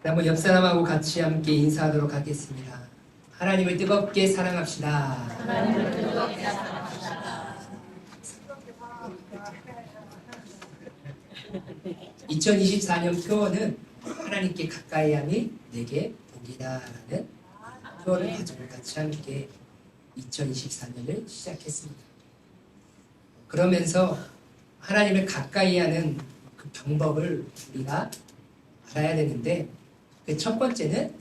한번 옆 사람하고 같이 함께 인사하도록 하겠습니다. 하나님을 뜨겁게 사랑합시다. 하나님을 뜨겁게 사랑합시다. 2024년 표어는 하나님께 가까이함이 내게 복이다라는 표어를 가지고 같이 함께 2024년을 시작했습니다. 그러면서 하나님을 가까이하는 그 방법을 우리가 알아야 되는데, 그 첫 번째는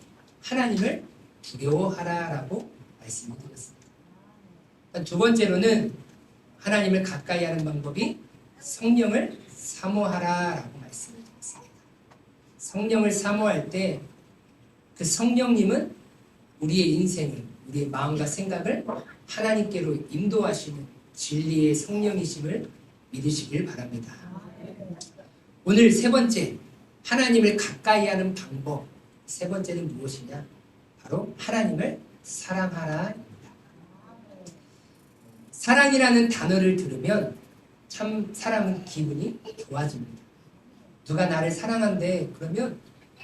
하나님을 두려워하라라고 말씀을 드렸습니다. 두 번째로는 하나님을 가까이하는 방법이 성령을 사모하라라고 말씀을 드렸습니다. 성령을 사모할 때 그 성령님은 우리의 인생을, 우리의 마음과 생각을 하나님께로 인도하시는 진리의 성령이심을 믿으시길 바랍니다. 오늘 세 번째, 하나님을 가까이하는 방법. 세 번째는 무엇이냐? 바로 하나님을 사랑하라입니다. 사랑이라는 단어를 들으면 참 사람은 기분이 좋아집니다. 누가 나를 사랑한대 그러면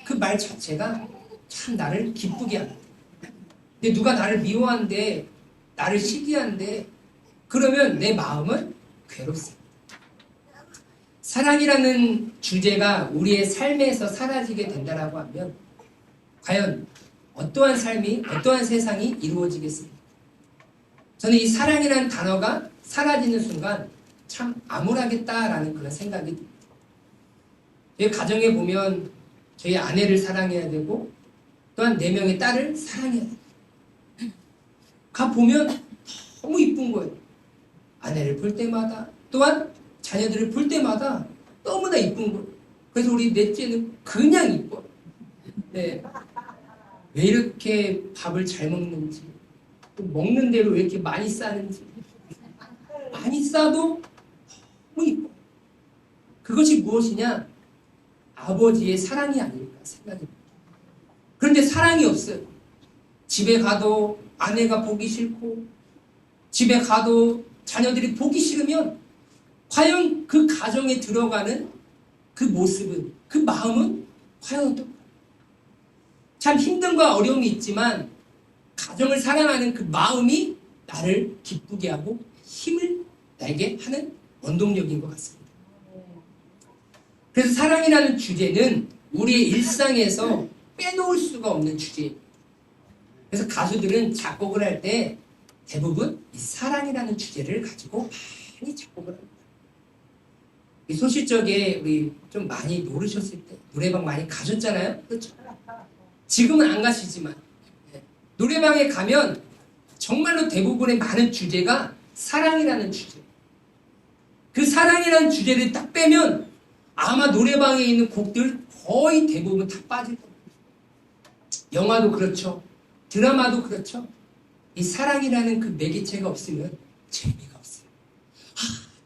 그 말 자체가 참 나를 기쁘게 합니다. 근데 누가 나를 미워한대, 나를 시기한대 그러면 내 마음은 괴롭습니다. 사랑이라는 주제가 우리의 삶에서 사라지게 된다고 하면 과연 어떠한 삶이, 어떠한 세상이 이루어지겠습니까? 저는 이 사랑이라는 단어가 사라지는 순간 참 암울하겠다라는 그런 생각이 듭니다. 저희 가정에 보면 저희 아내를 사랑해야 되고 또한 4명의 딸을 사랑해야 돼요. 가보면 너무 이쁜 거예요. 아내를 볼 때마다 또한 자녀들을 볼 때마다 너무나 이쁜 거예요. 그래서 우리 넷째는 그냥 이뻐요. 네. 왜 이렇게 밥을 잘 먹는지, 또 먹는 대로 왜 이렇게 많이 싸는지, 많이 싸도 너무 이뻐요. 그것이 무엇이냐? 아버지의 사랑이 아닐까 생각합니다. 그런데 사랑이 없어요. 집에 가도 아내가 보기 싫고, 집에 가도 자녀들이 보기 싫으면 과연 그 가정에 들어가는 그 모습은, 그 마음은 과연 어떨까요? 참 힘듦과 어려움이 있지만 가정을 사랑하는 그 마음이 나를 기쁘게 하고 힘을 내게 하는 원동력인 것 같습니다. 그래서 사랑이라는 주제는 우리의 일상에서 빼놓을 수가 없는 주제입니다. 그래서 가수들은 작곡을 할 때 대부분 이 사랑이라는 주제를 가지고 많이 작곡을 합니다. 이 소시적에 우리 좀 많이 노르셨을 때 노래방 많이 가셨잖아요? 그렇죠? 지금은 안 가시지만 노래방에 가면 정말로 대부분의 많은 주제가 사랑이라는 주제. 그 사랑이라는 주제를 딱 빼면 아마 노래방에 있는 곡들 거의 대부분 다 빠질 겁니다. 영화도 그렇죠. 드라마도 그렇죠. 이 사랑이라는 그 매개체가 없으면 재미가 없어요.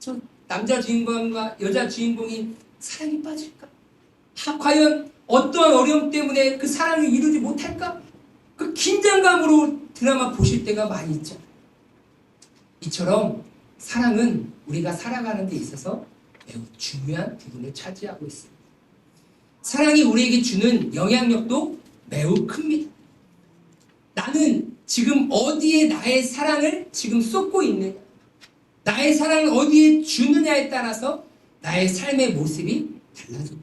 저 남자 주인공과 여자 주인공이 사랑에 빠질까? 과연 어떠한 어려움 때문에 그 사랑을 이루지 못할까? 그 긴장감으로 드라마 보실 때가 많이 있죠. 이처럼 사랑은 우리가 살아가는 데 있어서 매우 중요한 부분을 차지하고 있습니다. 사랑이 우리에게 주는 영향력도 매우 큽니다. 나는 지금 어디에 나의 사랑을 지금 쏟고 있느냐, 나의 사랑을 어디에 주느냐에 따라서 나의 삶의 모습이 달라집니다.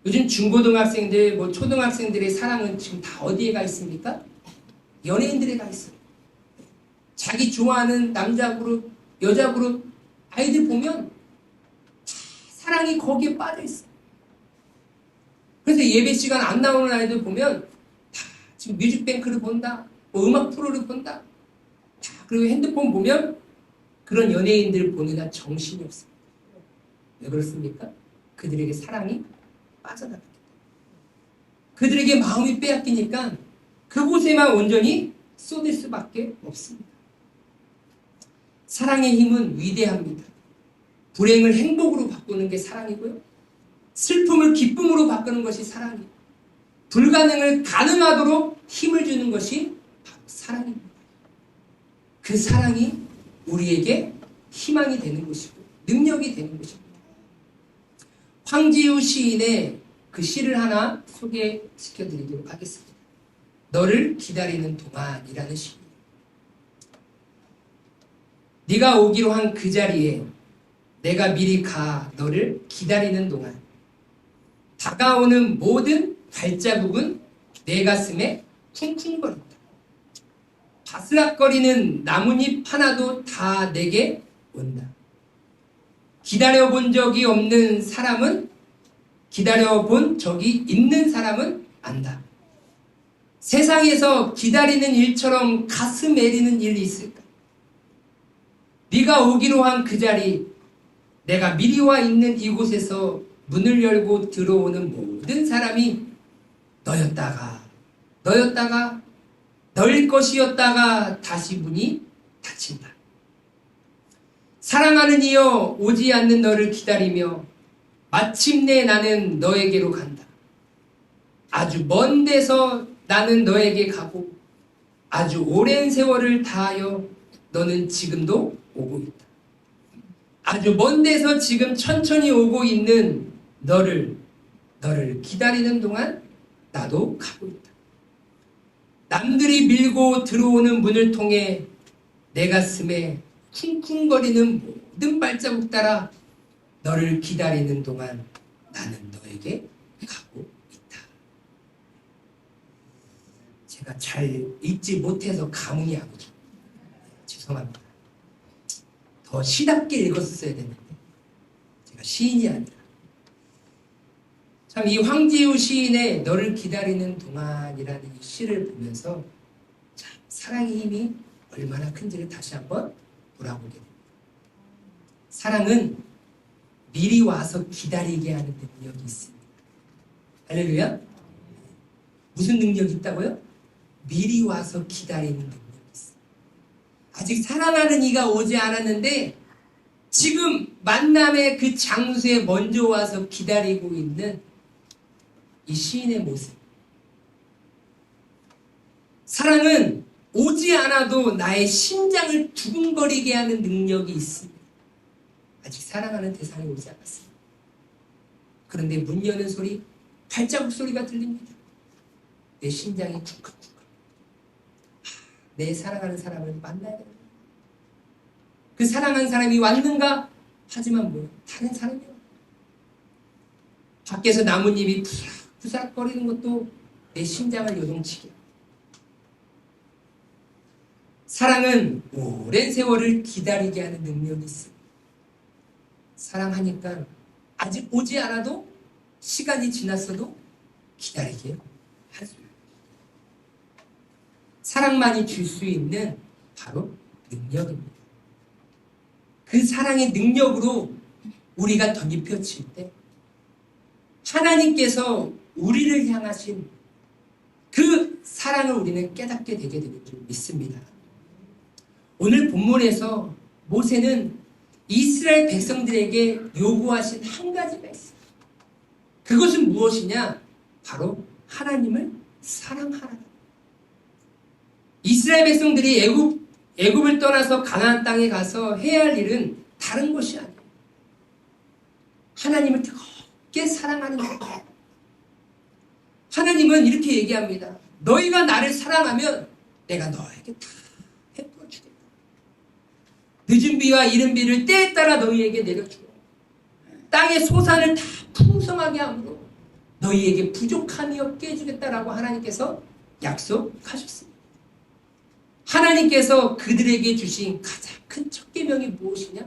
요즘 중고등학생들, 초등학생들의 사랑은 지금 다 어디에 가 있습니까? 연예인들에 가 있어요. 자기 좋아하는 남자 그룹, 여자 그룹 아이들 보면 다 사랑이 거기에 빠져 있어요. 그래서 예배 시간 안 나오는 아이들 보면 다 지금 뮤직뱅크를 본다, 음악 프로를 본다. 그리고 핸드폰 보면 그런 연예인들 보느라 정신이 없습니다. 왜 그렇습니까? 그들에게 사랑이 빠져나갔기 때문에. 그들에게 마음이 빼앗기니까 그곳에만 온전히 쏟을 수밖에 없습니다. 사랑의 힘은 위대합니다. 불행을 행복으로 바꾸는 게 사랑이고요. 슬픔을 기쁨으로 바꾸는 것이 사랑이고, 불가능을 가능하도록 힘을 주는 것이 바로 사랑입니다. 그 사랑이 우리에게 희망이 되는 것이고 능력이 되는 것입니다. 황지우 시인의 그 시를 하나 소개시켜 드리도록 하겠습니다. 너를 기다리는 동안이라는 시입니다. 네가 오기로 한 그 자리에 내가 미리 가 너를 기다리는 동안 다가오는 모든 발자국은 내 가슴에 쿵쿵거린다. 바스락거리는 나뭇잎 하나도 다 내게 온다. 기다려본 적이 없는 사람은 기다려본 적이 있는 사람은 안다. 세상에서 기다리는 일처럼 가슴 애리는 일이 있을까? 네가 오기로 한 그 자리, 내가 미리 와 있는 이곳에서 문을 열고 들어오는 모든 사람이 너였다가 너일 것이었다가 다시 문이 닫힌다. 사랑하는 이여, 오지 않는 너를 기다리며 마침내 나는 너에게로 간다. 아주 먼 데서 나는 너에게 가고 아주 오랜 세월을 다하여 너는 지금도 오고 있다. 아주 먼 데서 지금 천천히 오고 있는 너를 기다리는 동안 나도 가고 있다. 남들이 밀고 들어오는 문을 통해 내 가슴에 쿵쿵거리는 모든 발자국 따라 너를 기다리는 동안 나는 너에게 가고 있다. 제가 잘 읽지 못해서 감흥이 안 오죠. 죄송합니다. 더 시답게 읽었어야 됐는데 제가 시인이 아니라. 참 이 황지우 시인의 너를 기다리는 동안이라는 이 시를 보면서 참 사랑의 힘이 얼마나 큰지를 다시 한번 돌아보게 됩니다. 사랑은 미리 와서 기다리게 하는 능력이 있습니다. 할렐루야? 무슨 능력이 있다고요? 미리 와서 기다리는 능력이 있습니다. 아직 사랑하는 이가 오지 않았는데 지금 만남의 그 장소에 먼저 와서 기다리고 있는 이 시인의 모습. 사랑은 오지 않아도 나의 심장을 두근거리게 하는 능력이 있습니다. 아직 사랑하는 대상이 오지 않았습니다. 그런데 문 여는 소리, 발자국 소리가 들립니다. 내 심장이 쿵쾅쿵쾅. 내 사랑하는 사람을 만나야 된다. 그 사랑하는 사람이 왔는가? 하지만 뭐 다른 사람이요. 밖에서 나뭇잎이 부사락거리는 것도 내 심장을 요동치게. 사랑은 오랜 세월을 기다리게 하는 능력이 있습니다. 사랑하니까 아직 오지 않아도 시간이 지났어도 기다리게 할 수 있습니다. 사랑만이 줄 수 있는 바로 능력입니다. 그 사랑의 능력으로 우리가 덧입혀질 때 하나님께서 우리를 향하신 그 사랑을 우리는 깨닫게 되게 되는 줄 믿습니다. 오늘 본문에서 모세는 이스라엘 백성들에게 요구하신 한 가지가 있습니다. 그것은 무엇이냐? 바로 하나님을 사랑하라. 이스라엘 백성들이 애굽을 떠나서 가나안 땅에 가서 해야 할 일은 다른 것이 아니에요. 하나님을 뜨겁게 사랑하는 것. 하나님은 이렇게 얘기합니다. 너희가 나를 사랑하면 내가 너에게 다 베풀어 주겠다. 늦은 비와 이른 비를 때에 따라 너희에게 내려주고 땅의 소산을 다 풍성하게 함으로 너희에게 부족함이 없게 해주겠다라고 하나님께서 약속하셨습니다. 하나님께서 그들에게 주신 가장 큰 첫 계명이 무엇이냐?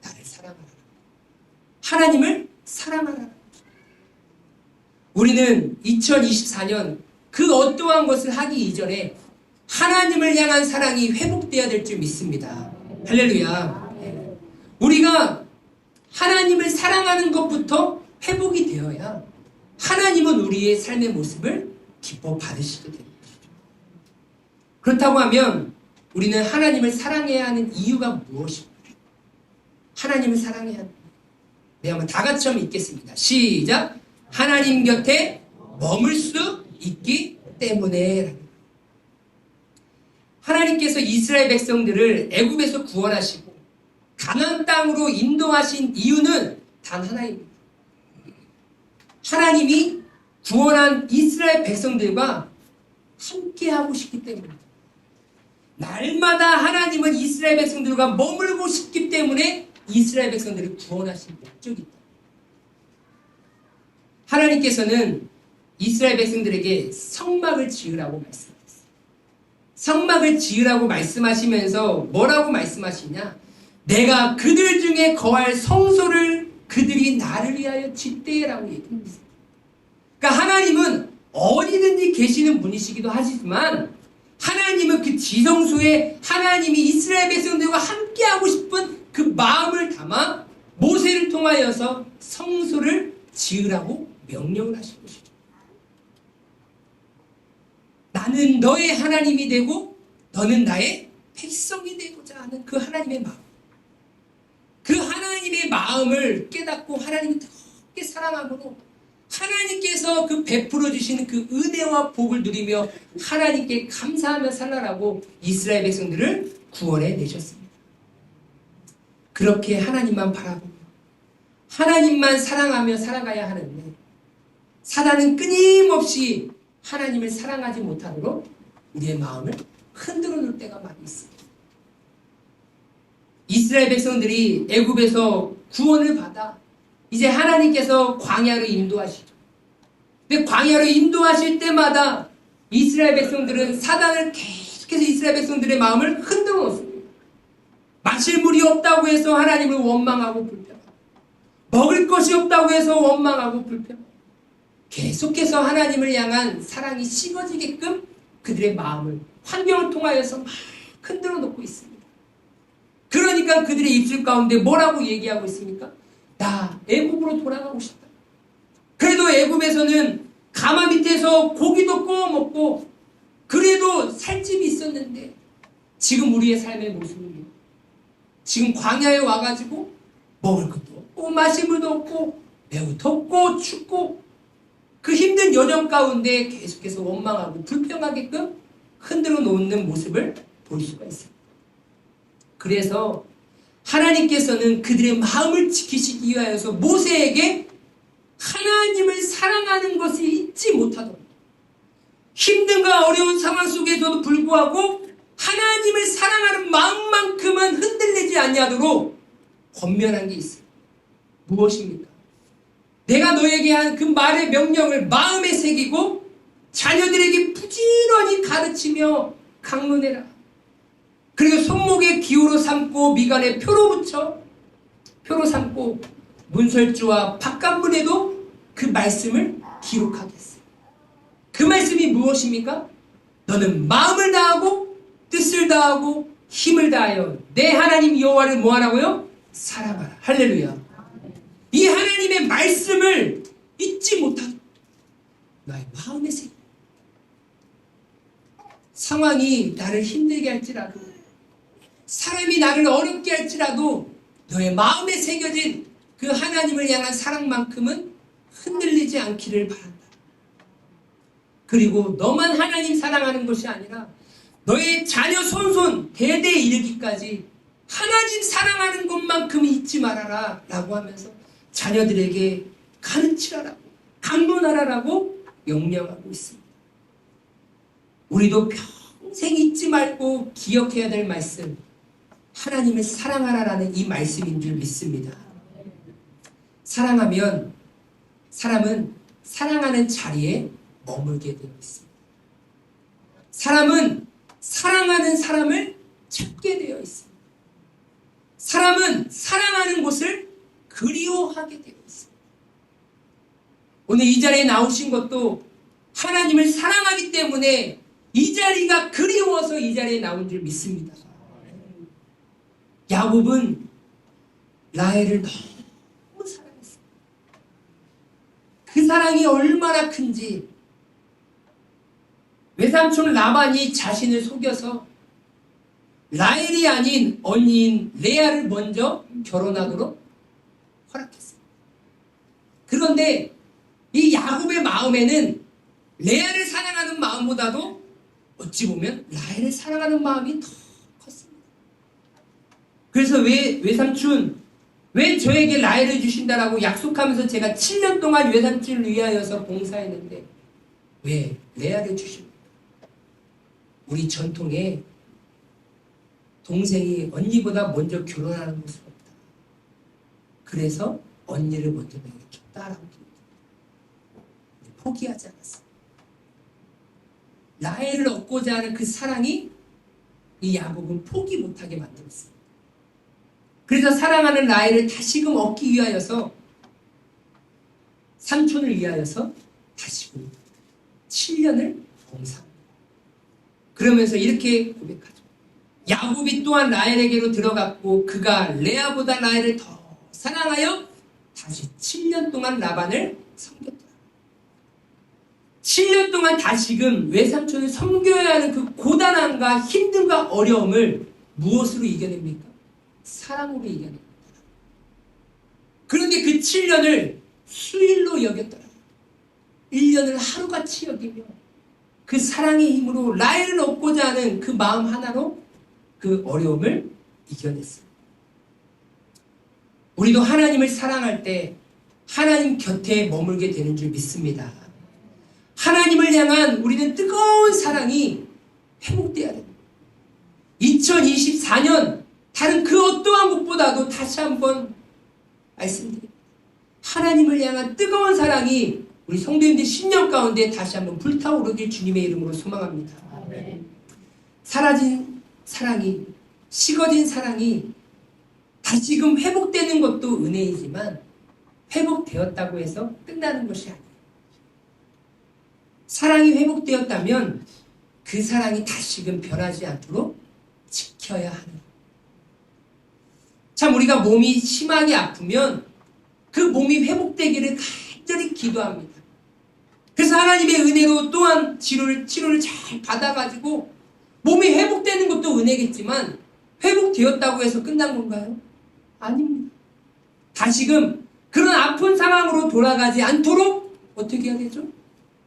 나를 사랑하라. 하나님을 사랑하라. 우리는 2024년 그 어떠한 것을 하기 이전에 하나님을 향한 사랑이 회복되어야 될 줄 믿습니다. 할렐루야. 우리가 하나님을 사랑하는 것부터 회복이 되어야 하나님은 우리의 삶의 모습을 기뻐 받으시게 됩니다. 그렇다고 하면 우리는 하나님을 사랑해야 하는 이유가 무엇입니까? 하나님을 사랑해야 합니다. 네, 한번 다 같이 한번 읽겠습니다. 시작! 하나님 곁에 머물 수 있기 때문에. 하나님께서 이스라엘 백성들을 애굽에서 구원하시고 가나안 땅으로 인도하신 이유는 단 하나입니다. 하나님이 구원한 이스라엘 백성들과 함께하고 싶기 때문입니다. 날마다 하나님은 이스라엘 백성들과 머물고 싶기 때문에 이스라엘 백성들을 구원하신 목적이 있다. 하나님께서는 이스라엘 백성들에게 성막을 지으라고 말씀하셨어요. 성막을 지으라고 말씀하시면서 뭐라고 말씀하시냐? 내가 그들 중에 거할 성소를 그들이 나를 위하여 짓되라고 얘기했어요. 그러니까 하나님은 어디든지 계시는 분이시기도 하시지만 하나님은 그 지성소에 하나님이 이스라엘 백성들과 함께하고 싶은 그 마음을 담아 모세를 통하여서 성소를 지으라고 명령을 하신 것이죠. 나는 너의 하나님이 되고 너는 나의 백성이 되고자 하는 그 하나님의 마음. 그 하나님의 마음을 깨닫고 하나님을 뜨겁게 사랑함으로 하나님께서 그 베풀어 주시는 그 은혜와 복을 누리며 하나님께 감사하며 살라라고 이스라엘 백성들을 구원해 내셨습니다. 그렇게 하나님만 바라보며 하나님만 사랑하며 살아가야 하는데 사단은 끊임없이 하나님을 사랑하지 못하도록 우리의 마음을 흔들어 놓을 때가 많이 있습니다. 이스라엘 백성들이 애굽에서 구원을 받아 이제 하나님께서 광야로 인도하시죠. 근데 광야로 인도하실 때마다 이스라엘 백성들은 사단을 계속해서 이스라엘 백성들의 마음을 흔들어 놓습니다. 마실 물이 없다고 해서 하나님을 원망하고 불평하고 먹을 것이 없다고 해서 원망하고 불평하고 계속해서 하나님을 향한 사랑이 식어지게끔 그들의 마음을 환경을 통하여서 막 흔들어 놓고 있습니다. 그러니까 그들의 입술 가운데 뭐라고 얘기하고 있습니까? 나 애굽으로 돌아가고 싶다. 그래도 애굽에서는 가마 밑에서 고기도 구워 먹고 그래도 살집이 있었는데 지금 우리의 삶의 모습은요. 지금 광야에 와가지고 먹을 것도 없고 마실 물도 없고 매우 덥고 춥고 그 힘든 여정 가운데 계속해서 원망하고 불평하게끔 흔들어 놓는 모습을 볼 수가 있습니다. 그래서 하나님께서는 그들의 마음을 지키시기 위하여서 모세에게 하나님을 사랑하는 것을 잊지 못하도록 힘든가 어려운 상황 속에서도 불구하고 하나님을 사랑하는 마음만큼은 흔들리지 아니하도록 권면한 게 있어요. 무엇입니까? 내가 너에게 한 그 말의 명령을 마음에 새기고 자녀들에게 부지런히 가르치며 강론해라. 그리고 손목에 기호로 삼고 미간에 표로 붙여 표로 삼고 문설주와 바깥문에도 그 말씀을 기록하겠어요. 그 말씀이 무엇입니까? 너는 마음을 다하고 뜻을 다하고 힘을 다하여 내 하나님 여호와를 뭐하라고요? 사랑하라. 할렐루야. 이 하나님의 말씀을 잊지 못하도록 나의 마음에 새겨 상황이 나를 힘들게 할지라도 사람이 나를 어렵게 할지라도 너의 마음에 새겨진 그 하나님을 향한 사랑만큼은 흔들리지 않기를 바란다. 그리고 너만 하나님 사랑하는 것이 아니라 너의 자녀 손손 대대 이르기까지 하나님 사랑하는 것만큼은 잊지 말아라 라고 하면서 자녀들에게 가르치라라고 강론하라라고 명령하고 있습니다. 우리도 평생 잊지 말고 기억해야 될 말씀 하나님을 사랑하라라는 이 말씀인 줄 믿습니다. 사랑하면 사람은 사랑하는 자리에 머물게 되어 있습니다. 사람은 사랑하는 사람을 찾게 되어 있습니다. 사람은 사랑하는 곳을 그리워하게 되어 있습니다. 오늘 이 자리에 나오신 것도 하나님을 사랑하기 때문에 이 자리가 그리워서 이 자리에 나온 줄 믿습니다. 야곱은 라헬을 너무 사랑했어요. 그 사랑이 얼마나 큰지 외삼촌 라반이 자신을 속여서 라헬이 아닌 언니인 레아를 먼저 결혼하도록 허락했어요. 그런데 이 야곱의 마음에는 레아를 사랑하는 마음보다도 어찌 보면 라헬을 사랑하는 마음이 더 컸습니다. 그래서 외삼촌 왜 저에게 라헬을 주신다라고 약속하면서 제가 7년 동안 외삼촌을 위하여서 봉사했는데 왜 레아를 주십니까? 우리 전통에 동생이 언니보다 먼저 결혼하는 것은 없다. 그래서 언니를 먼저 내게 줬다라고 포기하지 않았어. 라헬을 얻고자 하는 그 사랑이 이 야곱은 포기 못하게 만들었어. 그래서 사랑하는 라헬을 다시금 얻기 위하여서 삼촌을 위하여서 다시금 7년을 봉사합니다. 그러면서 이렇게 고백하죠. 야곱이 또한 라헬에게로 들어갔고 그가 레아보다 라헬을 더 사랑하여 다시 7년 동안 라반을 섬겼다. 7년 동안 다시금 외삼촌을 섬겨야 하는 그 고단함과 힘듦과 어려움을 무엇으로 이겨냅니까? 사랑으로 이겨냅니다. 그런데 그 7년을 수일로 여겼더라. 1년을 하루같이 여기며 그 사랑의 힘으로 라헬을 얻고자 하는 그 마음 하나로 그 어려움을 이겨냈습니다. 우리도 하나님을 사랑할 때 하나님 곁에 머물게 되는 줄 믿습니다. 하나님을 향한 우리는 뜨거운 사랑이 회복되어야 됩니다. 2024년 다른 그 어떠한 것보다도 다시 한번 말씀드립니다. 하나님을 향한 뜨거운 사랑이 우리 성도님들 10년 가운데 다시 한번 불타오르길 주님의 이름으로 소망합니다. 아멘. 사라진 사랑이, 식어진 사랑이 다시금 회복되는 것도 은혜이지만 회복되었다고 해서 끝나는 것이 아니에요. 사랑이 회복되었다면 그 사랑이 다시금 변하지 않도록 지켜야 하는. 참 우리가 몸이 심하게 아프면 그 몸이 회복되기를 간절히 기도합니다. 그래서 하나님의 은혜로 또한 치료를 잘 받아가지고 몸이 회복되는 것도 은혜겠지만 회복되었다고 해서 끝난 건가요? 아닙니다. 다시금 그런 아픈 상황으로 돌아가지 않도록 어떻게 해야 되죠?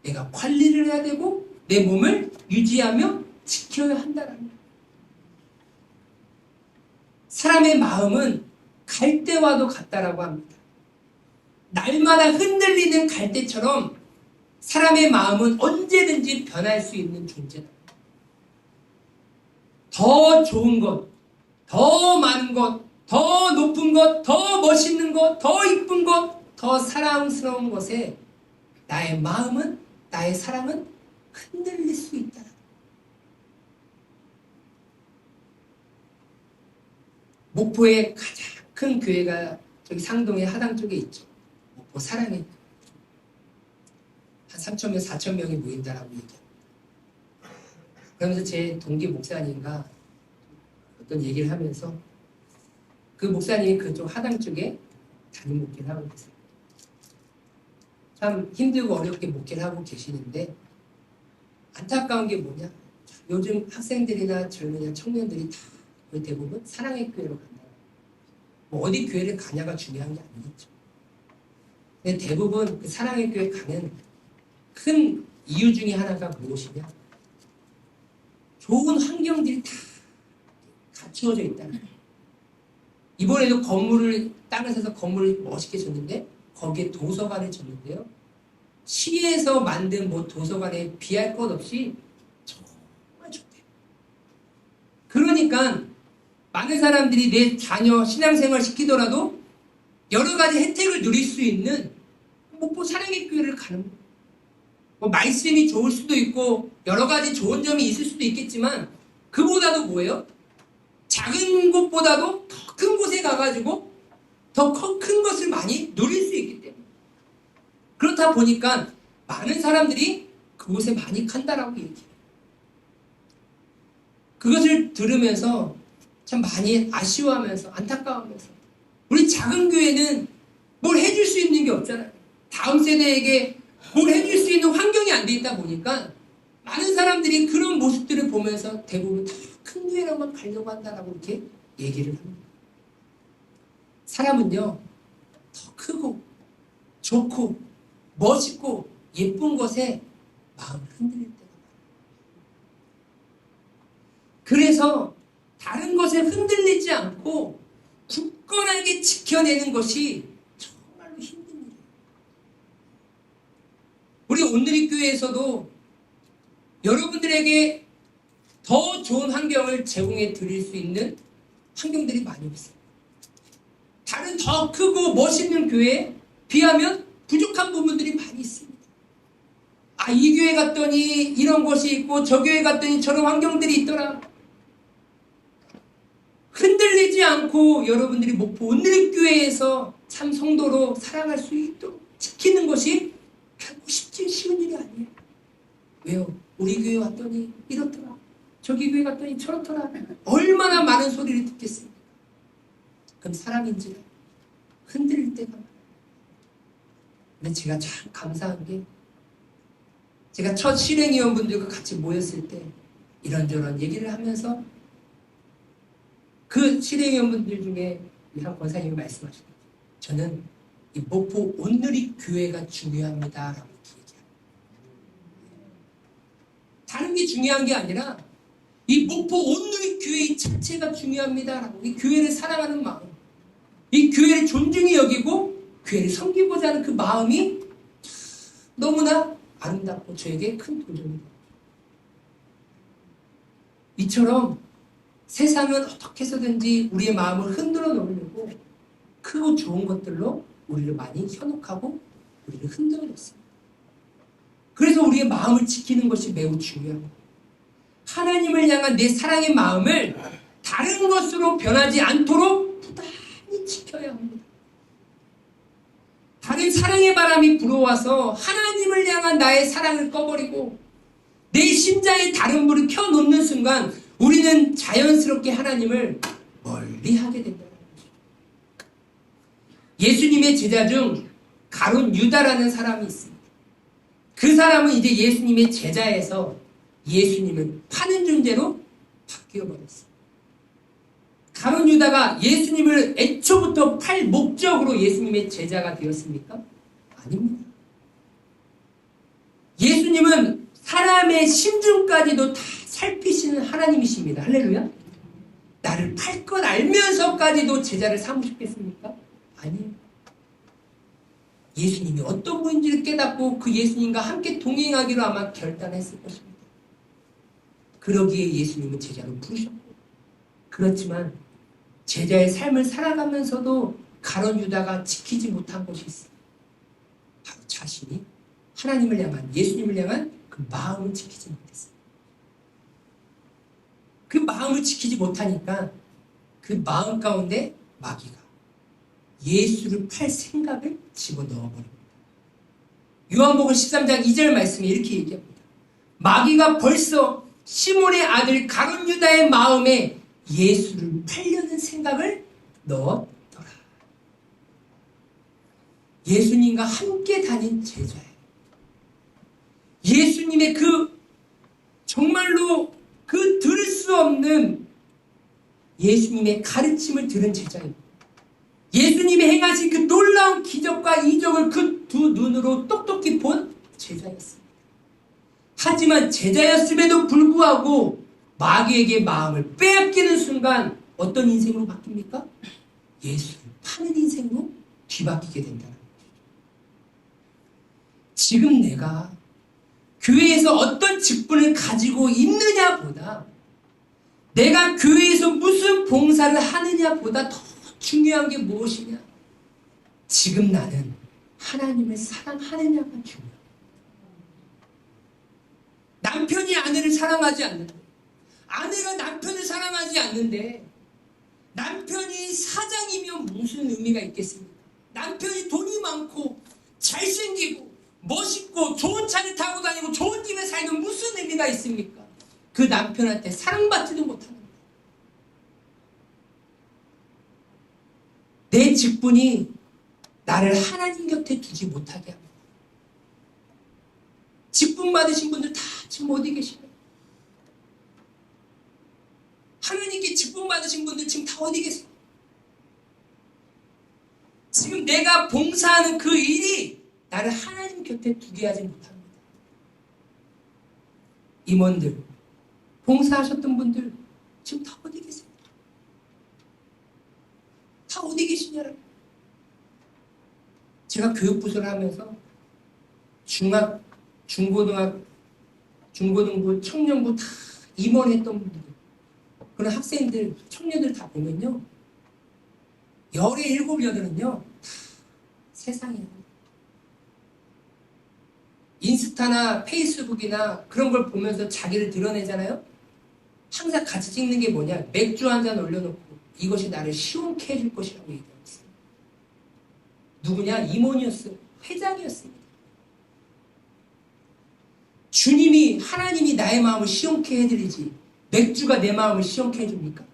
내가 관리를 해야 되고 내 몸을 유지하며 지켜야 한다는 거예요. 사람의 마음은 갈대와도 같다라고 합니다. 날마다 흔들리는 갈대처럼 사람의 마음은 언제든지 변할 수 있는 존재다. 더 좋은 것, 더 많은 것, 더 높은 것, 더 멋있는 것, 더 이쁜 것, 더 사랑스러운 것에 나의 마음은, 나의 사랑은 흔들릴 수 있다. 목포의 가장 큰 교회가 저기 상동의 하당 쪽에 있죠. 목포 사랑의 한 3,000명, 4,000명이 모인다라고 얘기합니다. 그러면서 제 동기 목사님과 어떤 얘기를 하면서 그 목사님이 그쪽 하당 쪽에 담임 목회를 하고 계세요. 참 힘들고 어렵게 목회를 하고 계시는데 안타까운 게 뭐냐? 요즘 학생들이나 젊은이나 청년들이 다 거의 대부분 사랑의 교회로 간다. 뭐 어디 교회를 가냐가 중요한 게 아니겠죠. 근데 대부분 그 사랑의 교회 가는 큰 이유 중에 하나가 무엇이냐? 좋은 환경들이 다 갖추어져 있다는 거예요. 이번에도 땅을 사서 건물을 멋있게 졌는데 거기에 도서관을 졌는데요. 시에서 만든 뭐 도서관에 비할 것 없이 정말 좋대요. 그러니까 많은 사람들이 내 자녀 신앙생활 시키더라도 여러 가지 혜택을 누릴 수 있는 목포 사랑의 교회를 가는 거예요. 뭐 말씀이 좋을 수도 있고 여러 가지 좋은 점이 있을 수도 있겠지만 그보다도 뭐예요? 작은 곳보다도 더 큰 곳에 가가지고 더 큰 것을 많이 누릴 수 있기 때문에 그렇다 보니까 많은 사람들이 그곳에 많이 간다라고 얘기해요. 그것을 들으면서 참 많이 아쉬워하면서 안타까워하면서 우리 작은 교회는 뭘 해줄 수 있는 게 없잖아요. 다음 세대에게 뭘 해줄 수 있는 환경이 안 돼 있다 보니까 많은 사람들이 그런 모습들을 보면서 대부분 다 큰 교회로만 가려고 한다라고 이렇게 얘기를 합니다. 사람은요 더 크고 좋고 멋있고 예쁜 것에 마음을 흔들릴 때가 많아요. 그래서 다른 것에 흔들리지 않고 굳건하게 지켜내는 것이 정말로 힘든 일이에요. 우리 온누리 교회에서도 여러분들에게 더 좋은 환경을 제공해 드릴 수 있는 환경들이 많이 없어요. 다른 더 크고 멋있는 교회에 비하면 부족한 부분들이 많이 있습니다. 아, 이 교회 갔더니 이런 것이 있고 저 교회 갔더니 저런 환경들이 있더라. 흔들리지 않고 여러분들이 목포 온누리 교회에서 참 성도로 살아갈 수 있도록 지키는 것이 결코 쉬운 일이 아니에요. 왜요? 우리 교회 왔더니 이렇더라. 저기 교회 갔더니 저렇더라. 얼마나 많은 소리를 듣겠습니까? 그럼 사람인지 흔들릴 때가 많아요. 근데 제가 참 감사한 게 제가 첫 실행위원분들과 같이 모였을 때 이런저런 얘기를 하면서 그 실행위원분들 중에 한 권사님이 말씀하셨어요. 저는 이 목포 온누리 교회가 중요합니다라고 얘기합니다. 다른 게 중요한 게 아니라 이 목포 온누리 교회 자체가 중요합니다라고, 이 교회를 사랑하는 마음, 이 교회를 존중히 여기고 교회를 섬기고자 하는 그 마음이 너무나 아름답고 저에게 큰 도전입니다. 이처럼 세상은 어떻게 해서든지 우리의 마음을 흔들어 놓으려고 크고 좋은 것들로 우리를 많이 현혹하고 우리를 흔들어 놓습니다. 그래서 우리의 마음을 지키는 것이 매우 중요합니다. 하나님을 향한 내 사랑의 마음을 다른 것으로 변하지 않도록 부단히 지켜야 합니다. 다른 사랑의 바람이 불어와서 하나님을 향한 나의 사랑을 꺼버리고 내 심장에 다른 불을 켜놓는 순간 우리는 자연스럽게 하나님을 멀리하게 된다는 거죠. 예수님의 제자 중 가룟 유다라는 사람이 있습니다. 그 사람은 이제 예수님의 제자에서 예수님을 파는 존재로 바뀌어버렸습니다. 가룟 유다가 예수님을 애초부터 팔 목적으로 예수님의 제자가 되었습니까? 아닙니다. 예수님은 사람의 심중까지도 다 살피시는 하나님이십니다. 할렐루야. 나를 팔 것 알면서까지도 제자를 삼으셨겠습니까? 아니에요. 예수님이 어떤 분인지를 깨닫고 그 예수님과 함께 동행하기로 아마 결단했을 것입니다. 그러기에 예수님은 제자로 부르셨고, 그렇지만 제자의 삶을 살아가면서도 가룟 유다가 지키지 못한 것이 있어요. 바로 자신이 하나님을 향한, 예수님을 향한 그 마음을 지키지 못했어요. 그 마음을 지키지 못하니까 그 마음 가운데 마귀가 예수를 팔 생각을 집어넣어버립니다. 요한복음 13장 2절 말씀에 이렇게 얘기합니다. 마귀가 벌써 시몬의 아들 가룟 유다의 마음에 예수를 팔려는 생각을 넣었더라. 예수님과 함께 다닌 제자예요. 예수님의 그 정말로 그 들을 수 없는 예수님의 가르침을 들은 제자입니다. 예수님이 행하신 그 놀라운 기적과 이적을 그 두 눈으로 똑똑히 본 제자였습니다. 하지만 제자였음에도 불구하고 마귀에게 마음을 빼앗기는 순간 어떤 인생으로 바뀝니까? 예수를 파는 인생으로 뒤바뀌게 된다는 거죠. 지금 내가 교회에서 어떤 직분을 가지고 있느냐보다 내가 교회에서 무슨 봉사를 하느냐보다 더 중요한 게 무엇이냐? 지금 나는 하나님을 사랑하느냐가 중요해요. 남편이 아내를 사랑하지 않는데, 아내가 남편을 사랑하지 않는데 남편이 사장이면 무슨 의미가 있겠습니까? 남편이 돈이 많고 잘생기고 멋있고 좋은 차를 타고 다니고 좋은 집에 살면 무슨 의미가 있습니까? 그 남편한테 사랑받지도 못하는 거예요. 내 직분이 나를 하나님 곁에 두지 못하게 합니다. 직분 받으신 분들 다 지금 어디 계시나요? 하나님께 직분 받으신 분들 지금 다 어디 계세요? 지금 내가 봉사하는 그 일이 나를 하나님 곁에 두게 하지 못합니다. 임원들, 봉사하셨던 분들 지금 다 어디 계세요? 제가 교육부서를 하면서 중고등부, 청년부 다 임원했던 분들, 그런 학생들, 청년들 다 보면요. 열의 7, 8은요. 세상이에요. 인스타나 페이스북이나 그런 걸 보면서 자기를 드러내잖아요. 항상 같이 찍는 게 뭐냐. 맥주 한 잔 올려놓고 이것이 나를 시원케 해줄 것이라고 얘기하고 있어요. 누구냐? 임원이었어요. 회장이었습니다. 주님이, 하나님이 나의 마음을 시원케 해드리지 맥주가 내 마음을 시원케 해줍니까?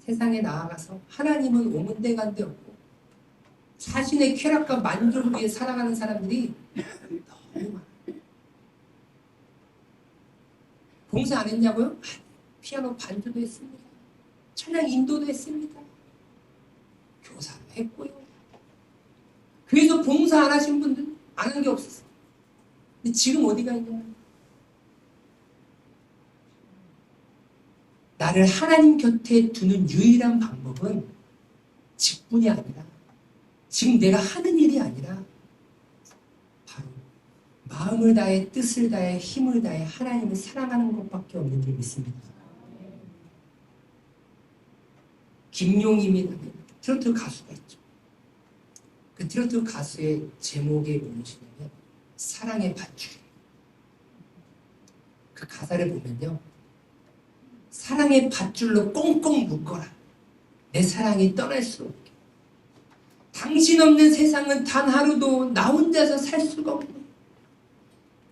세상에 나아가서 하나님은 오문대간데 없고 자신의 쾌락과 만족을 위해 살아가는 사람들이 너무 많아요. 봉사 안 했냐고요? 피아노 반주도 했습니다. 찬양 인도도 했습니다. 교사도 했고요. 그래서 봉사 안 하신 분들 안 한 게 없었어요. 근데 지금 어디가 있냐? 나를 하나님 곁에 두는 유일한 방법은 직분이 아니라 지금 내가 하는 일이 아니라 바로 마음을 다해 뜻을 다해 힘을 다해 하나님을 사랑하는 것밖에 없는 줄 믿습니다. 김용임이라는 트로트 가수가 있죠. 그 트로트 가수의 제목이 무엇이냐면 사랑의 밧줄. 그 가사를 보면요. 사랑의 밧줄로 꽁꽁 묶어라. 내 사랑이 떠날 수 없게. 당신 없는 세상은 단 하루도 나 혼자서 살 수가 없네.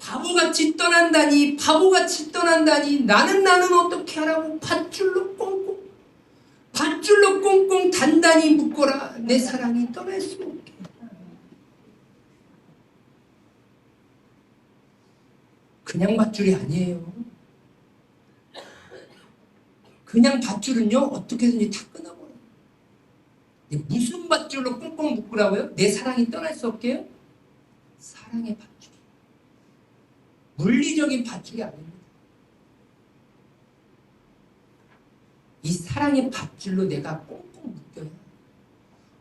바보같이 떠난다니 바보같이 떠난다니 나는 어떻게 하라고 밧줄로 꽁꽁 단단히 묶어라. 내 사랑이 떠날 수 없게. 그냥 밧줄이 아니에요. 그냥 밧줄은요 어떻게든지 다 끊어버려요. 무슨 밧줄로 꽁꽁 묶으라고요? 내 사랑이 떠날 수 없게요? 사랑의 밧줄. 물리적인 밧줄이 아닙니다. 이 사랑의 밧줄로 내가 꽁꽁 묶여요.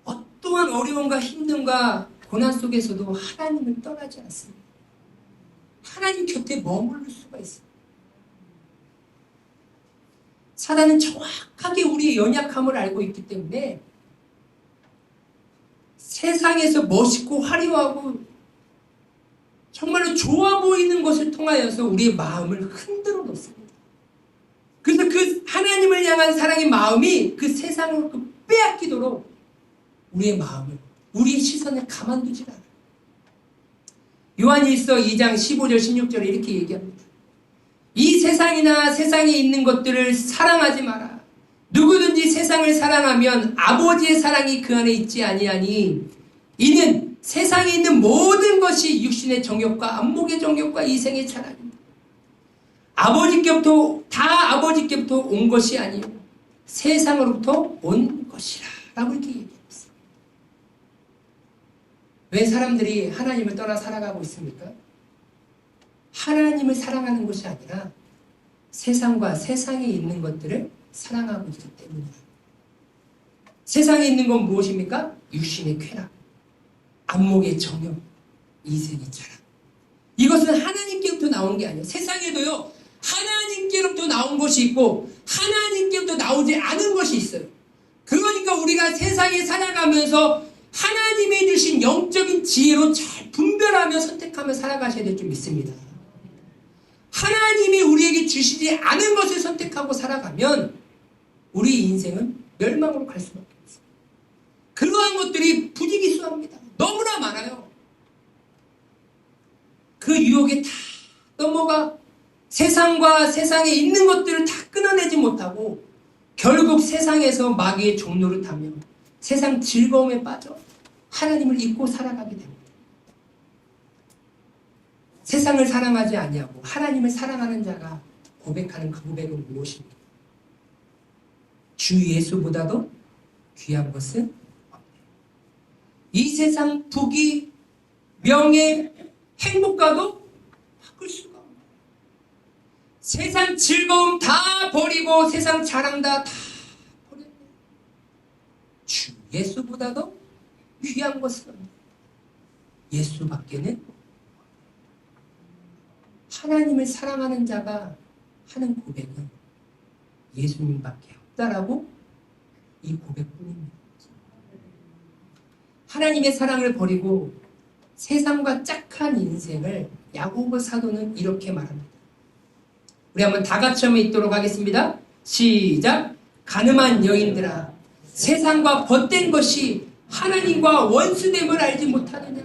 어떠한 어려움과 힘듦과 고난 속에서도 하나님을 떠나지 않습니다. 하나님 곁에 머무를 수가 있어요. 사단은 정확하게 우리의 연약함을 알고 있기 때문에 세상에서 멋있고 화려하고 정말로 좋아 보이는 것을 통하여서 우리의 마음을 흔들어 놓습니다. 그래서 그 하나님을 향한 사랑의 마음이 그 세상을 빼앗기도록 우리의 마음을, 우리의 시선을 가만두지 않아요. 요한일서 2장 15절 16절에 이렇게 얘기합니다. 이 세상이나 세상에 있는 것들을 사랑하지 마라. 누구든지 세상을 사랑하면 아버지의 사랑이 그 안에 있지 아니하니 이는 세상에 있는 모든 것이 육신의 정욕과 안목의 정욕과 이생의 차량입니다. 아버지께부터 온 것이 아니요 세상으로부터 온 것이라 라고 이렇게 얘기했어요. 왜 사람들이 하나님을 떠나 살아가고 있습니까? 하나님을 사랑하는 것이 아니라 세상과 세상에 있는 것들을 사랑하고 있기 때문이에요. 세상에 있는 건 무엇입니까? 육신의 쾌락, 안목의 정욕, 이생의 자랑. 이것은 하나님께로부터 나온 게 아니에요. 세상에도요, 하나님께로부터 나온 것이 있고 하나님께로부터 나오지 않은 것이 있어요. 그러니까 우리가 세상에 살아가면서 하나님이 주신 영적인 지혜로 잘 분별하며 선택하며 살아가셔야 될 줄 믿습니다. 하나님이 우리에게 주시지 않은 것을 선택하고 살아가면 우리 인생은 멸망으로 갈 수밖에 없어요. 그러한 것들이 부지기수합니다. 너무나 많아요. 그 유혹에 다 넘어가 세상과 세상에 있는 것들을 다 끊어내지 못하고 결국 세상에서 마귀의 종로를 타며 세상 즐거움에 빠져 하나님을 잊고 살아가게 됩니다. 세상을 사랑하지 아니하고 하나님을 사랑하는 자가 고백하는 그 고백은 무엇입니까? 주 예수보다도 귀한 것은 없네요. 이 세상 부귀, 명예, 행복과도 바꿀 수가 없네요. 세상 즐거움 다 버리고 세상 자랑 다 버려. 예수보다도 귀한 것은 없다. 예수밖에는 하나님을 사랑하는 자가 하는 고백은 예수님밖에 없다라고 이 고백뿐입니다. 하나님의 사랑을 버리고 세상과 짝한 인생을 야고보 사도는 이렇게 말합니다. 우리 한번 다 같이 한번 읽도록 하겠습니다. 시작. 가늠한 여인들아, 세상과 벗된 것이 하나님과 원수됨을 알지 못하느냐.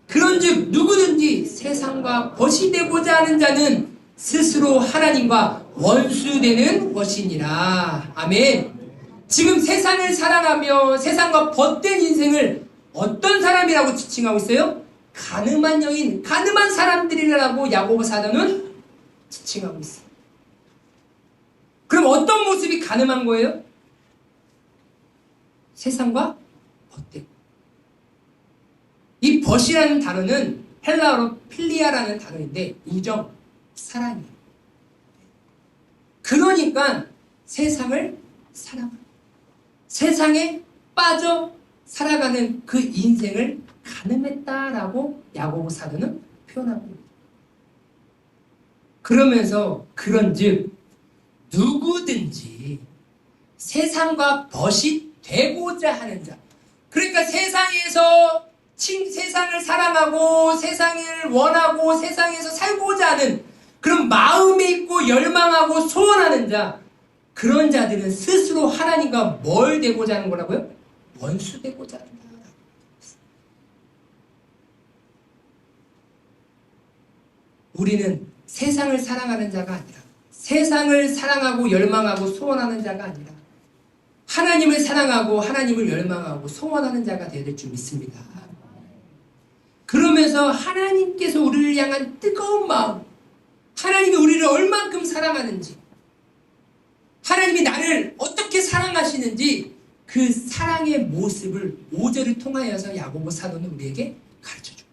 그런즉 누구든지 세상과 벗이 되고자 하는 자는 스스로 하나님과 원수되는 것이니라. 아멘. 지금 세상을 사랑하며 세상과 벗된 인생을 어떤 사람이라고 지칭하고 있어요? 가늠한 여인, 가늠한 사람들이라고 야고보 사도는 지칭하고 있어요. 그럼 어떤 모습이 가늠한 거예요? 세상과 벗된. 이 벗이라는 단어는 헬라어로 필리아라는 단어인데 우정, 사랑이에요. 그러니까 세상을 사랑합니다. 세상에 빠져 살아가는 그 인생을 가늠했다라고 야고보 사도는 표현하고 있습니다. 그러면서 그런즉 누구든지 세상과 벗이 되고자 하는 자, 그러니까 세상에서 세상을 사랑하고 세상을 원하고 세상에서 살고자 하는 그런 마음에 있고 열망하고 소원하는 자, 그런 자들은 스스로 하나님과 뭘 되고자 하는 거라고요? 원수 되고자 한다. 우리는 세상을 사랑하는 자가 아니라, 세상을 사랑하고 열망하고 소원하는 자가 아니라 하나님을 사랑하고 하나님을 열망하고 소원하는 자가 되어야 될 줄 믿습니다. 그러면서 하나님께서 우리를 향한 뜨거운 마음, 하나님이 우리를 얼만큼 사랑하는지, 하나님이 나를 어떻게 사랑하시는지 그 사랑의 모습을 5절을 통하여서 야고보 사도는 우리에게 가르쳐주고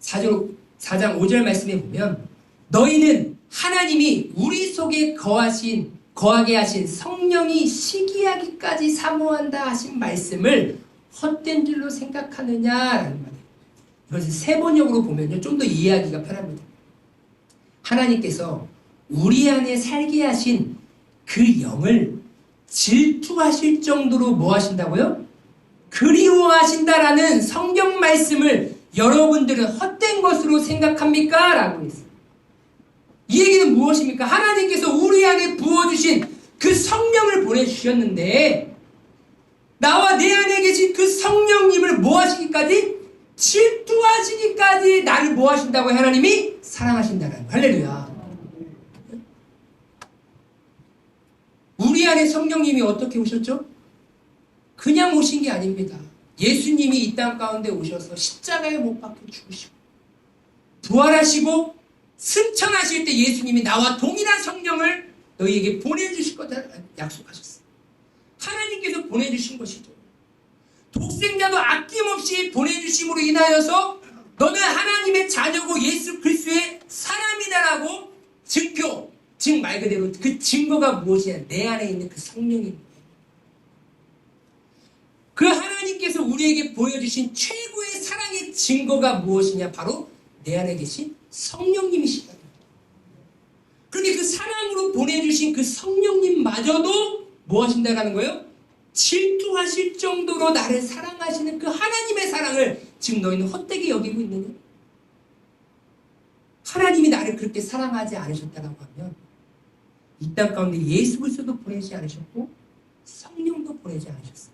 있습니다. 4장 5절 말씀에 보면 너희는 하나님이 우리 속에 거하게 하신 성령이 시기하기까지 사모한다 하신 말씀을 헛된 줄로 생각하느냐라는 말이에요. 이것을 세번역으로 보면요, 좀 더 이해하기가 편합니다. 하나님께서 우리 안에 살게 하신 그 영을 질투하실 정도로 뭐 하신다고요? 그리워하신다라는 성경 말씀을 여러분들은 헛된 것으로 생각합니까? 라고 했어요. 이 얘기는 무엇입니까? 하나님께서 우리 안에 부어주신 그 성령을 보내주셨는데 나와 내 안에 계신 그 성령님을 뭐 하시기까지? 질투하시기까지 나를 뭐 하신다고 하나님이 사랑하신다는 거예요. 할렐루야. 우리 안에 성령님이 어떻게 오셨죠? 그냥 오신 게 아닙니다. 예수님이 이 땅 가운데 오셔서 십자가에 못 박혀 죽으시고 부활하시고 승천하실 때 예수님이 나와 동일한 성령을 너희에게 보내주실 거다 약속하셨어요. 하나님께서 보내주신 것이죠. 독생자도 아낌없이 보내주심으로 인하여서 너는 하나님의 자녀고 예수 그리스도의 사람이다라고 증표, 즉 말 그대로 그 증거가 무엇이냐? 내 안에 있는 그 성령입니다. 그 하나님께서 우리에게 보여주신 최고의 사랑의 증거가 무엇이냐? 바로 내 안에 계신 성령님이시다. 그런데 그 사랑으로 보내주신 그 성령님마저도 뭐 하신다는 거예요? 질투하실 정도로 나를 사랑하시는 그 하나님의 사랑을 지금 너희는 헛되게 여기고 있느냐? 하나님이 나를 그렇게 사랑하지 않으셨다고 하면 이 땅 가운데 예수 그리스도도 보내지 않으셨고 성령도 보내지 않으셨어요.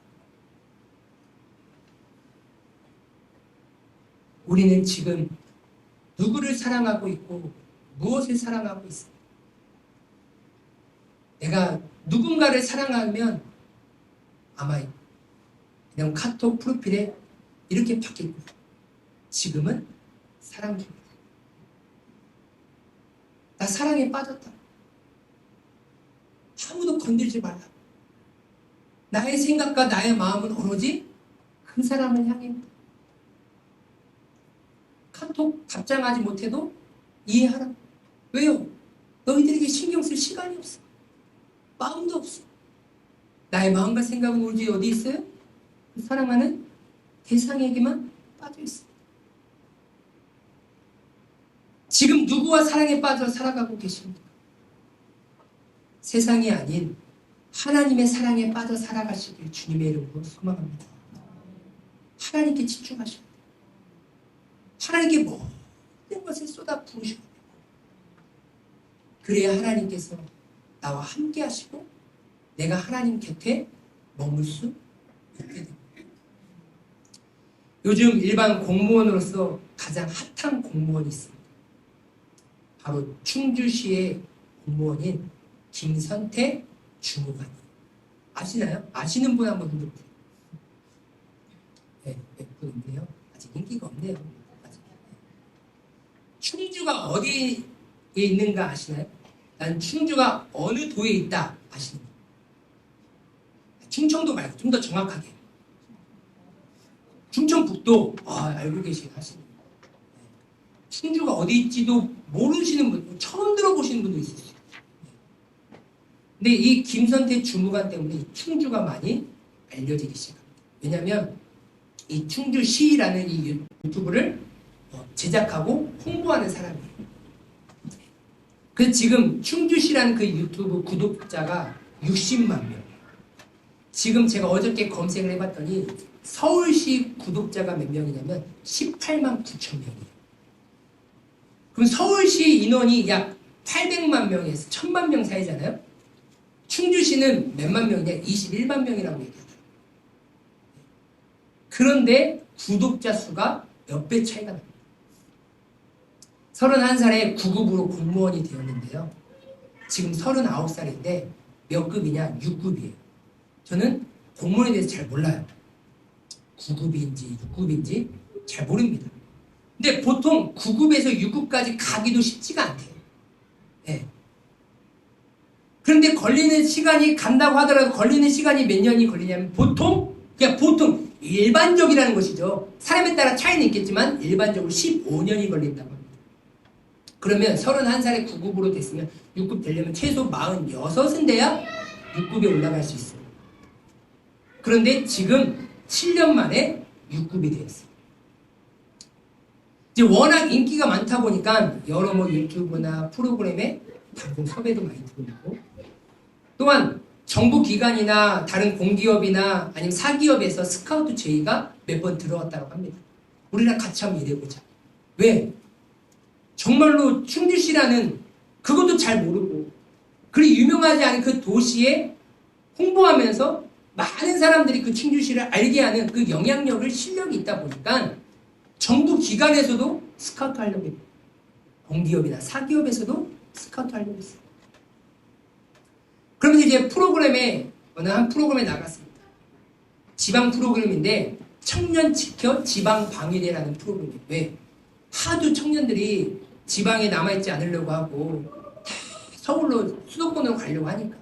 우리는 지금 누구를 사랑하고 있고 무엇을 사랑하고 있습니까? 내가 누군가를 사랑하면 아마 그냥 카톡 프로필에 이렇게 바뀔 거예요. 지금은 사랑 중이다. 나 사랑에 빠졌다. 아무도 건들지 말라. 나의 생각과 나의 마음은 오로지 그 사람을 향해. 카톡 답장하지 못해도 이해하라. 왜요? 너희들에게 신경 쓸 시간이 없어. 마음도 없어. 나의 마음과 생각은 오직 어디 있어요? 사랑하는 대상에게만 빠져 있어요. 지금 누구와 사랑에 빠져 살아가고 계십니까? 세상이 아닌 하나님의 사랑에 빠져 살아가시길 주님의 이름으로 소망합니다. 하나님께 집중하셔야 돼요. 하나님께 모든 것을 쏟아 부으셔야 돼요. 그래야 하나님께서 나와 함께 하시고 내가 하나님 곁에 머물 수 있게 됩니다. 요즘 일반 공무원으로서 가장 핫한 공무원이 있습니다. 바로 충주시의 공무원인 김선태 주무관이. 아시나요? 아시는 분 한번 흔들어보세요. 네, 몇 분인데요. 아직 인기가 없네요. 아직. 충주가 어디에 있는가 아시나요? 난 충주가 어느 도에 있다 아시는 분? 충청도 말고 좀 더 정확하게 충청북도 알고 계시긴 하시네요. 충주가 어디 있지도 모르시는 분, 처음 들어보시는 분도 있으세요. 근데 이 김선태 주무관 때문에 이 충주가 많이 알려지기 시작합니다. 왜냐하면 이 충주시라는 이 유튜브를 제작하고 홍보하는 사람이에요. 그래서 지금 충주시라는 그 유튜브 구독자가 60만 명. 지금 제가 어저께 검색을 해봤더니 서울시 구독자가 몇 명이냐면 18만 9천 명이에요. 그럼 서울시 인원이 약 800만 명에서 1000만 명 사이잖아요. 충주시는 몇만 명이냐? 21만 명이라고 얘기하더라고요. 그런데 구독자 수가 몇 배 차이가 납니다. 31살에 9급으로 공무원이 되었는데요. 지금 39살인데 몇 급이냐? 6급이에요. 저는 공무원에 대해서 잘 몰라요. 9급인지 6급인지 잘 모릅니다. 근데 보통 9급에서 6급까지 가기도 쉽지가 않대요. 네. 그런데 걸리는 시간이 간다고 하더라도 걸리는 시간이 몇 년이 걸리냐면 그냥 보통 일반적이라는 것이죠. 사람에 따라 차이는 있겠지만 일반적으로 15년이 걸린다고 합니다. 그러면 31살에 9급으로 됐으면 6급 되려면 최소 46은 돼야 6급에 올라갈 수 있어요. 그런데 지금 7년 만에 6급이 되었어요. 이제 워낙 인기가 많다 보니까 여러 유튜브나 프로그램에 방송 섭외도 많이 들어오고, 또한 정부 기관이나 다른 공기업이나 아니면 사기업에서 스카우트 제의가 몇 번 들어왔다고 합니다. 우리랑 같이 한번 일해보자. 왜? 정말로 충주시라는 그것도 잘 모르고 그리 유명하지 않은 그 도시에 홍보하면서 많은 사람들이 그 충주시를 알게 하는 그 영향력을 실력이 있다 보니까 정부 기관에서도 스카우트 하려고 해요. 공기업이나 사기업에서도 스카우트 하려고 했어요. 그러면서 이제 프로그램에 어느 한 프로그램에 나갔습니다. 지방 프로그램인데 청년 지켜 지방 방위대라는 프로그램이에요. 왜? 하도 청년들이 지방에 남아있지 않으려고 하고 다 서울로 수도권으로 가려고 하니까.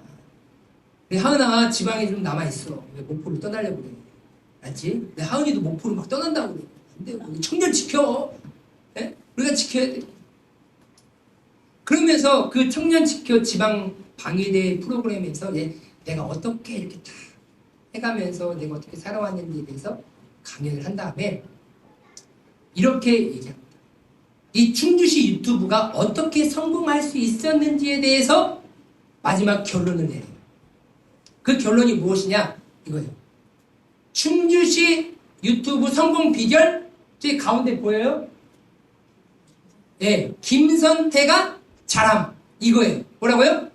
근데 하은아 지방에 좀 남아있어. 왜 목포를 떠나려고 그래. 알지? 근데 하은이도 목포를 막 떠난다고 그래. 근데 청년 지켜. 네? 우리가 지켜야 돼. 그러면서 그 청년 지켜 지방 방위대 프로그램에서 내가 어떻게 이렇게 다 해가면서 내가 어떻게 살아왔는지에 대해서 강연을 한 다음에 이렇게 얘기합니다. 이 충주시 유튜브가 어떻게 성공할 수 있었는지에 대해서 마지막 결론을 내려요. 그 결론이 무엇이냐? 이거예요. 충주시 유튜브 성공 비결, 저기 가운데 보여요? 네, 김선태가 잘함. 이거예요. 뭐라고요?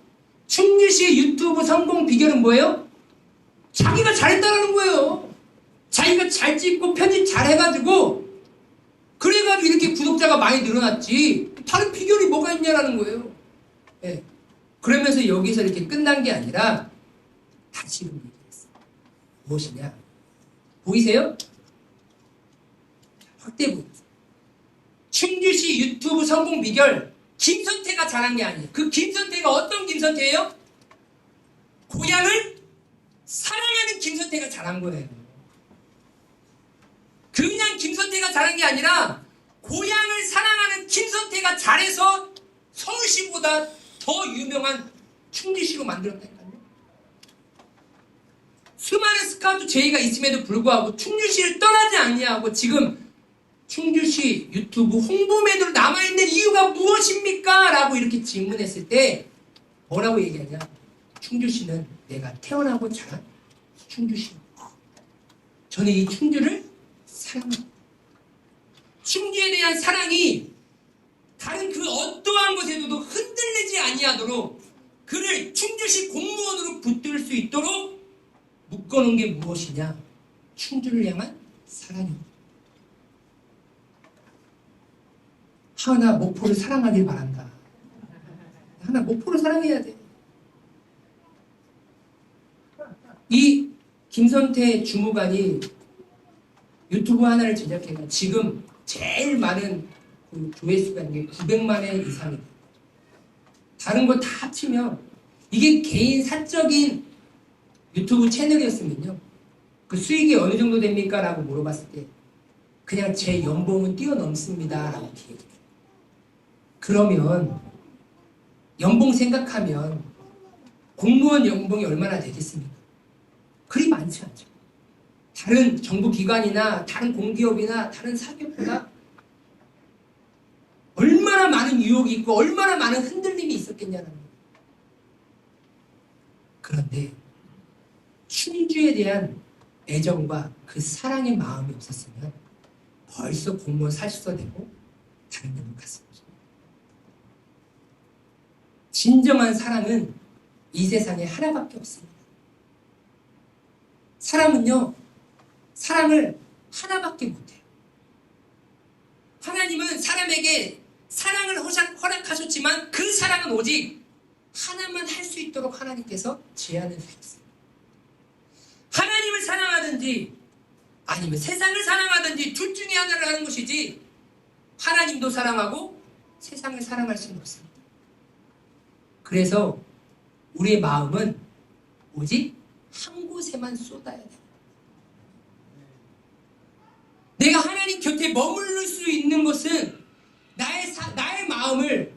충주시 유튜브 성공 비결은 뭐예요? 자기가 잘했다는 거예요. 자기가 잘 찍고 편집 잘 해가지고 그래가지고 이렇게 구독자가 많이 늘어났지 다른 비결이 뭐가 있냐라는 거예요. 네. 그러면서 여기서 이렇게 끝난 게 아니라 다시 얘기했어요. 무엇이냐? 보이세요? 확대 보여주세요. 충주시 유튜브 성공 비결 김선태가 잘한 게 아니에요. 그 김선태가 어떤 김선태예요? 고향을 사랑하는 김선태가 잘한 거예요. 그냥 김선태가 잘한 게 아니라 고향을 사랑하는 김선태가 잘해서 서울시보다 더 유명한 충주시로 만들었다니까요. 수많은 스카우트 제의가 있음에도 불구하고 충주시를 떠나지 아니하고 지금 충주시 유튜브 홍보 매도로 남아있는 이유가 무엇입니까? 라고 이렇게 질문했을 때 뭐라고 얘기하냐? 충주시는 내가 태어나고 자란 충주시입니다. 저는 이 충주를 사랑합니다. 충주에 대한 사랑이 다른 그 어떠한 것에도 흔들리지 아니하도록 그를 충주시 공무원으로 붙들 수 있도록 묶어놓은 게 무엇이냐? 충주를 향한 사랑입니다. 하은아, 목포를 사랑하길 바란다. 하나, 목포를 사랑해야 돼. 이 김선태 주무관이 유튜브 하나를 제작해가 지금 제일 많은 그 조회수가 있는 게 900만 회 이상입니다. 다른 거 다 합치면 이게 개인 사적인 유튜브 채널이었으면요. 그 수익이 어느 정도 됩니까? 라고 물어봤을 때 그냥 제 연봉은 뛰어넘습니다. 라고 얘기해요. 그러면 연봉 생각하면 공무원 연봉이 얼마나 되겠습니까? 그리 많지 않죠. 다른 정부기관이나 다른 공기업이나 다른 사기업보다 얼마나 많은 유혹이 있고 얼마나 많은 흔들림이 있었겠냐는 거예요. 그런데 충주에 대한 애정과 그 사랑의 마음이 없었으면 벌써 공무원 사실서되고 다른 데로 갔습니다. 진정한 사랑은 이 세상에 하나밖에 없습니다. 사람은요, 사랑을 하나밖에 못해요. 하나님은 사람에게 사랑을 허락하셨지만 그 사랑은 오직 하나만 할 수 있도록 하나님께서 제안을 주셨어요. 하나님을 사랑하든지 아니면 세상을 사랑하든지 둘 중에 하나를 하는 것이지 하나님도 사랑하고 세상을 사랑할 수는 없습니다. 그래서 우리의 마음은 오직 한 곳에만 쏟아야 돼요. 내가 하나님 곁에 머무를 수 있는 것은 나의 마음을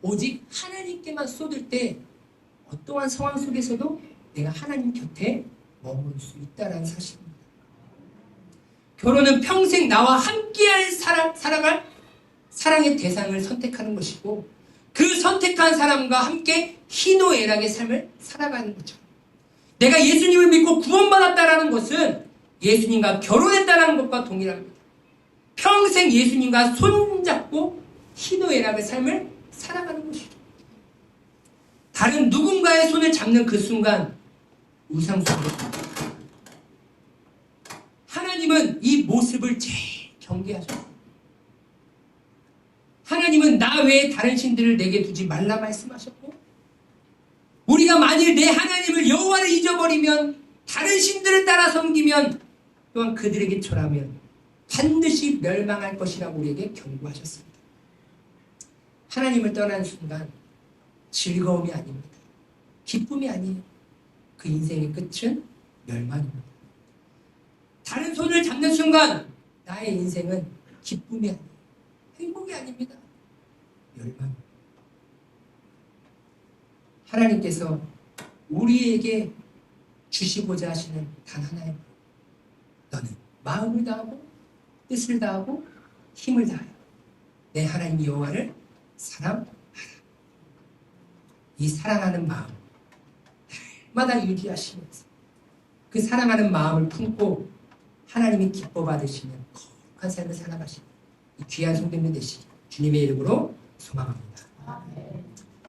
오직 하나님께만 쏟을 때 어떠한 상황 속에서도 내가 하나님 곁에 머무를 수 있다는 사실입니다. 결혼은 평생 나와 함께할 살아갈 사랑의 대상을 선택하는 것이고 그 선택한 사람과 함께 희노애락의 삶을 살아가는 거죠. 내가 예수님을 믿고 구원받았다는 것은 예수님과 결혼했다는 것과 동일합니다. 평생 예수님과 손잡고 희노애락의 삶을 살아가는 것이죠. 다른 누군가의 손을 잡는 그 순간 우상숭배입니다. 하나님은 이 모습을 제일 경계하셨어요. 하나님은 나 외에 다른 신들을 내게 두지 말라 말씀하셨고 우리가 만일 내 하나님을 여호와를 잊어버리면 다른 신들을 따라 섬기면 또한 그들에게 절하면 반드시 멸망할 것이라고 우리에게 경고하셨습니다. 하나님을 떠나는 순간 즐거움이 아닙니다. 기쁨이 아니에요. 그 인생의 끝은 멸망입니다. 다른 손을 잡는 순간 나의 인생은 기쁨이 아니에요. 행복이 아닙니다. 멸망입니다. 하나님께서 우리에게 주시고자 하시는 단 하나의 말. 너는 마음을 다하고 뜻을 다하고 힘을 다하여 내 하나님 여호와를 사랑하라. 이 사랑하는 마음 날마다 유지하시면서 그 사랑하는 마음을 품고 하나님이 기뻐 받으시는 거룩한 삶을 살아가시는 이 귀한 성도님 되시기 주님의 이름으로 소망합니다.